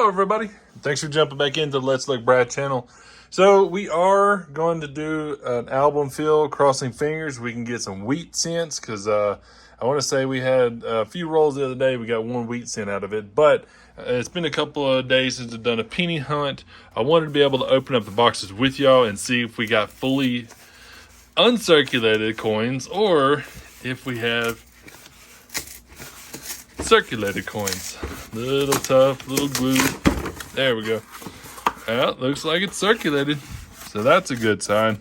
Hello everybody, thanks for jumping back into the Let's Look Brad channel. So we are going to do an album fill, crossing fingers we can get some wheat cents, because I want to say we had a few rolls the other day, we got one wheat cent out of it, but it's been a couple of days since I've done a penny hunt. I wanted to be able to open up the boxes with y'all and see if we got fully uncirculated coins or if we have circulated coins. Little tough, little glue. There we go. Well, looks like it's circulated, so that's a good sign.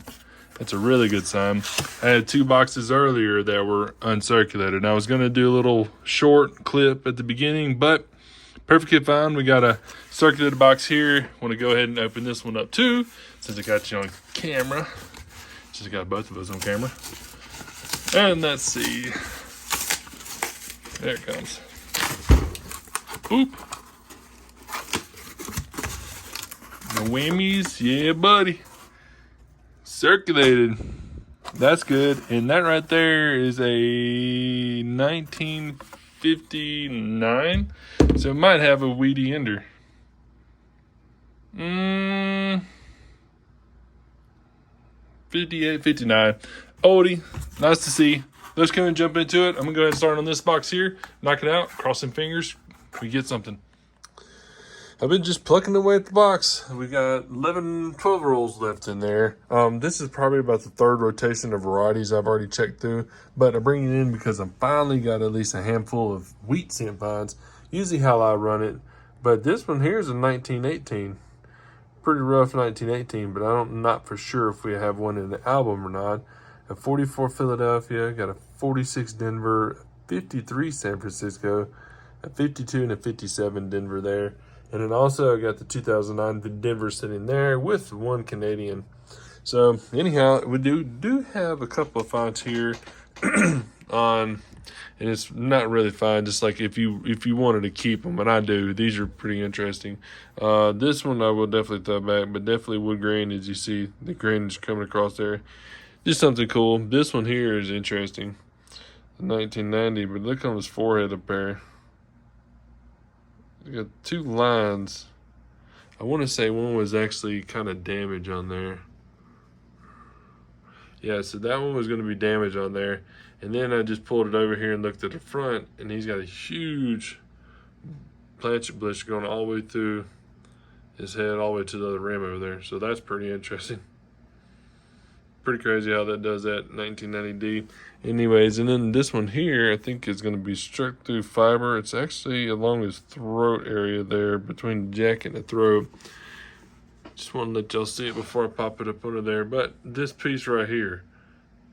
That's a really good sign. I had two boxes earlier that were uncirculated. I was going to do a little short clip at the beginning, but perfectly fine. We got a circulated box here. Want to go ahead and open this one up too, since I got you on camera. Just got both of us on camera. And let's see. There it comes. Oop. The whammies, yeah, buddy. Circulated. That's good. And that right there is a 1959. So it might have a weedy ender. 58, 59. Oldie. Nice to see. Let's go and jump into it. I'm going to go ahead and start on this box here. Knock it out. Crossing fingers. We get something. I've been just plucking away at the box. We got 11, 12 rolls left in there. This is probably about the third rotation of varieties I've already checked through. But I bring it in because I finally got at least a handful of wheat cent finds. Usually how I run it. But this one here is a 1918. Pretty rough 1918, but I'm not for sure if we have one in the album or not. A 44 Philadelphia, got a 46 Denver, a 53 San Francisco, a 52 and a 57 Denver there. And then also I got the 2009 Denver sitting there with one Canadian. So anyhow, we do have a couple of finds here on, and it's not really fine, just like if you wanted to keep them, and I do. These are pretty interesting. This one I will definitely throw back, but definitely wood grain, as you see the grain is coming across there. Just something cool. This one here is interesting. 1990, but look on his forehead up there. You got two lines. I want to say one was actually kind of damaged on there. Yeah, so that one was going to be damaged on there. And then I just pulled it over here and looked at the front, and he's got a huge planchet blister going all the way through his head, all the way to the other rim over there. So that's pretty interesting. Pretty crazy how that does that, 1990D. Anyways, and then this one here, I think is going to be struck through fiber. It's actually along his throat area there, between the jacket and the throat. Just want to let y'all see it before I pop it up under there. But this piece right here,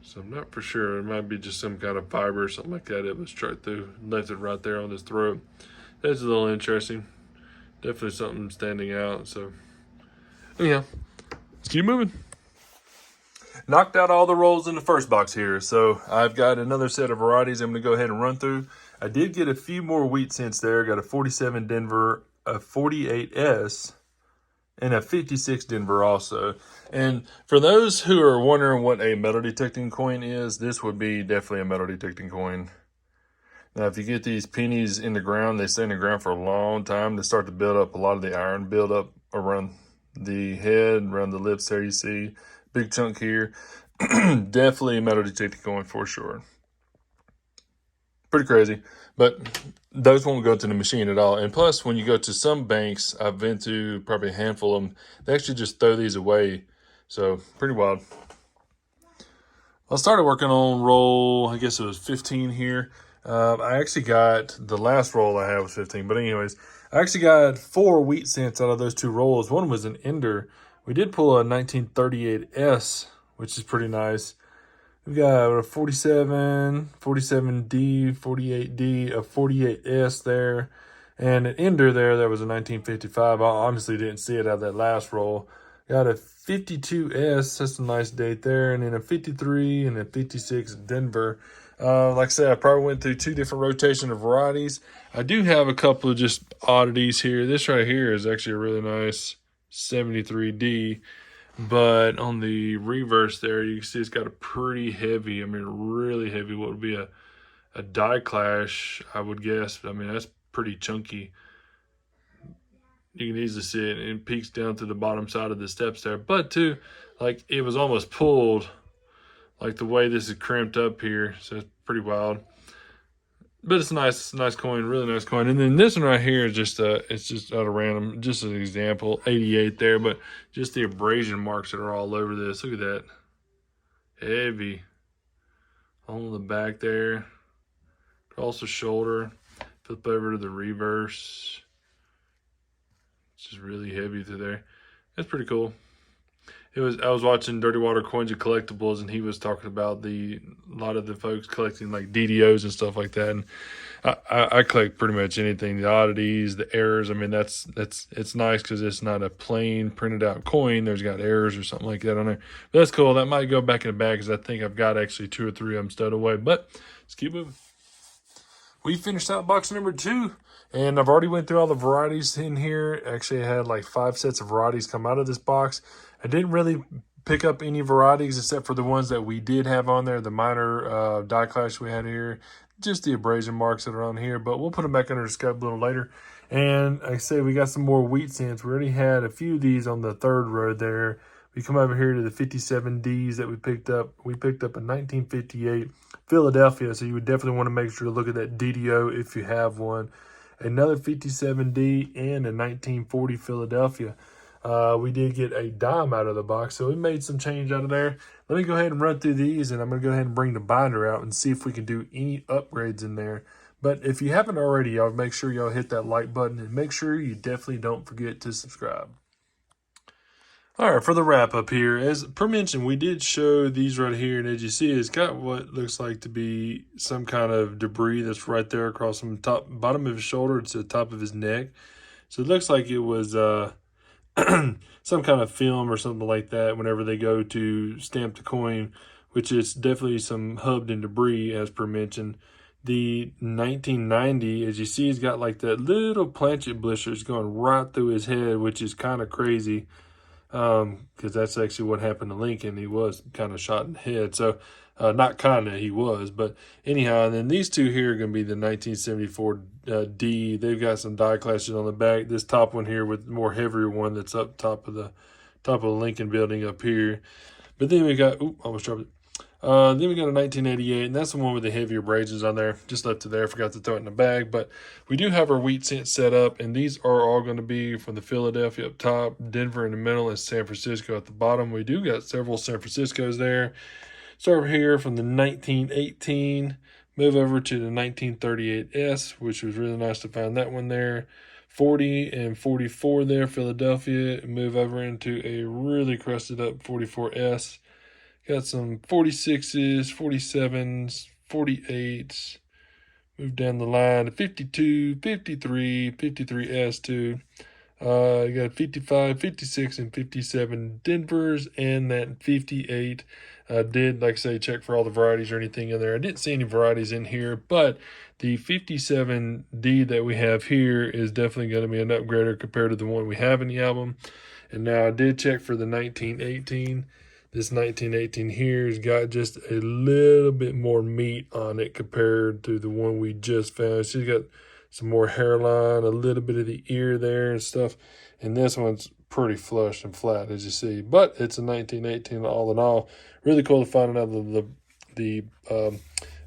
so I'm not for sure. It might be just some kind of fiber or something like that. It was struck through, left it right there on his throat. That's a little interesting. Definitely something standing out. So, anyhow, let's keep moving. Knocked out all the rolls in the first box here, so I've got another set of varieties I'm going to go ahead and run through. I did get a few more wheat cents there. Got a 47 Denver, a 48S, and a 56 Denver also. And for those who are wondering what a metal detecting coin is, this would be definitely a metal detecting coin. Now, if you get these pennies in the ground, they stay in the ground for a long time. They start to build up a lot of the iron build up around the head, around the lips there you see. Big chunk here. Definitely a metal detecting coin for sure. Pretty crazy. But those won't go to the machine at all. And plus, when you go to some banks, I've been to probably a handful of them, they actually just throw these away. So, pretty wild. I started working on roll, I guess it was 15 here. I actually got, the last roll I had was 15. But anyways, I actually got 4 wheat cents out of those 2 rolls. One was an ender. We did pull a 1938S, which is pretty nice. We got a 47, 47D, 48D, a 48S there, and an ender there that was a 1955. I honestly didn't see it out of that last roll. Got a 52S, that's a nice date there, and then a 53 and a 56 Denver. Like I said, I probably went through 2 different rotation of varieties. I do have a couple of just oddities here. This right here is actually a really nice 73D, but on the reverse there, you can see it's got a pretty heavy, I mean, really heavy, what would be a die clash, I would guess. I mean, that's pretty chunky. You can easily see it, and it peeks down to the bottom side of the steps there. But too, like it was almost pulled, like the way this is crimped up here. So it's pretty wild. But it's nice coin, really nice coin. And then this one right here is just it's just out of random, just an example, 88 there, but just the abrasion marks that are all over this. Look at that, heavy on the back there, across the shoulder. Flip over to the reverse. It's just really heavy through there. That's pretty cool. I was watching Dirty Water Coins and Collectibles, and he was talking about a lot of the folks collecting like DDOs and stuff like that. And I collect pretty much anything, the oddities, the errors. I mean, it's nice because it's not a plain printed out coin. There's got errors or something like that on there. But that's cool. That might go back in the bag because I think I've got actually 2 or 3 of them stowed away. But let's keep moving. We finished out box number 2, and I've already went through all the varieties in here. Actually, I had like 5 sets of varieties come out of this box. I didn't really pick up any varieties except for the ones that we did have on there, the minor die clash we had here, just the abrasion marks that are on here, but we'll put them back under the scope a little later. And like I say, we got some more wheat cents. We already had a few of these on the 3rd row there. We come over here to the 57Ds that we picked up. We picked up a 1958 Philadelphia, so you would definitely want to make sure to look at that DDO if you have one. Another 57D and a 1940 Philadelphia. We did get a dime out of the box, so we made some change out of there. Let me go ahead and run through these, and I'm going to go ahead and bring the binder out and see if we can do any upgrades in there. But if you haven't already, y'all make sure y'all hit that like button, and make sure you definitely don't forget to subscribe. All right, for the wrap up here, as per mentioned, we did show these right here, and as you see, it's got what looks like to be some kind of debris that's right there across from the bottom of his shoulder to the top of his neck. So it looks like it was some kind of film or something like that whenever they go to stamp the coin, which is definitely some hubbed in debris, as per mentioned. The 1990, as you see, he's got like that little planchet blisters going right through his head, which is kind of crazy. Because that's actually what happened to Lincoln. He was kind of shot in the head. So, not kind of, he was. But anyhow, and then these two here are going to be the 1974 D. They've got some die clashes on the back. This top one here with the more heavier one that's up top of the Lincoln building up here. But then we got, almost dropped it. Then we got a 1988, and that's the one with the heavier abrasions on there. Just left it there, forgot to throw it in the bag. But we do have our wheat cent set up, and these are all going to be from the Philadelphia up top, Denver in the middle, and San Francisco at the bottom. We do got several San Franciscos there. Start over here from the 1918, move over to the 1938S, which was really nice to find that one there. 40 and 44 there, Philadelphia, and move over into a really crusted up 44S. Got some 46s, 47s, 48s. Move down the line to 52, 53, 53S too. You got 55, 56, and 57 Denvers, and that 58. Did, like I say, check for all the varieties or anything in there. I didn't see any varieties in here, but the 57D that we have here is definitely going to be an upgrader compared to the one we have in the album. And now I did check for the 1918. This 1918 here has got just a little bit more meat on it compared to the one we just found. She's got some more hairline, a little bit of the ear there and stuff. And this one's pretty flush and flat, as you see. But it's a 1918 all in all. Really cool to find out the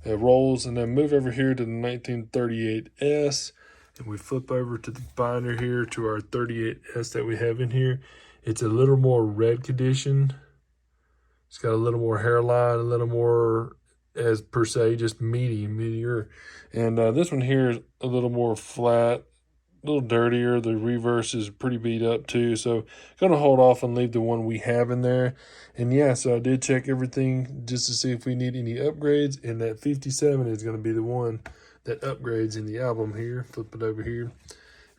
rolls. And then move over here to the 1938S. And we flip over to the binder here to our 38S that we have in here. It's a little more red condition. It's got a little more hairline, a little more, as per se, just meatier. And this one here is a little more flat, a little dirtier. The reverse is pretty beat up too. So going to hold off and leave the one we have in there. And yeah, so I did check everything just to see if we need any upgrades. And that 57 is going to be the one that upgrades in the album here. Flip it over here.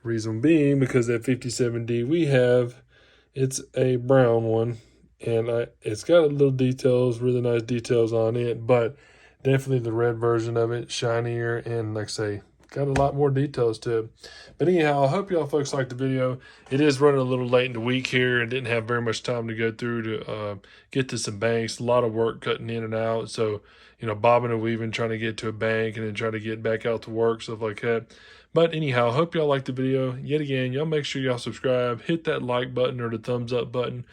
Reason being, because that 57D we have, it's a brown one. And it's got a little details, really nice details on it, but definitely the red version of it, shinier, and like I say, got a lot more details to it. But anyhow, I hope y'all folks liked the video. It is running a little late in the week here and didn't have very much time to go through to get to some banks. A lot of work cutting in and out. So, you know, bobbing and weaving, trying to get to a bank and then trying to get back out to work, stuff like that. But anyhow, I hope y'all liked the video. Yet again, y'all make sure y'all subscribe, hit that like button or the thumbs up button.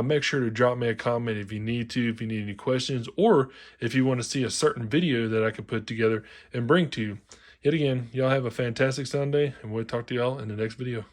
Make sure to drop me a comment if you need to, if you need any questions, or if you want to see a certain video that I can put together and bring to you. Yet again, y'all have a fantastic Sunday, and we'll talk to y'all in the next video.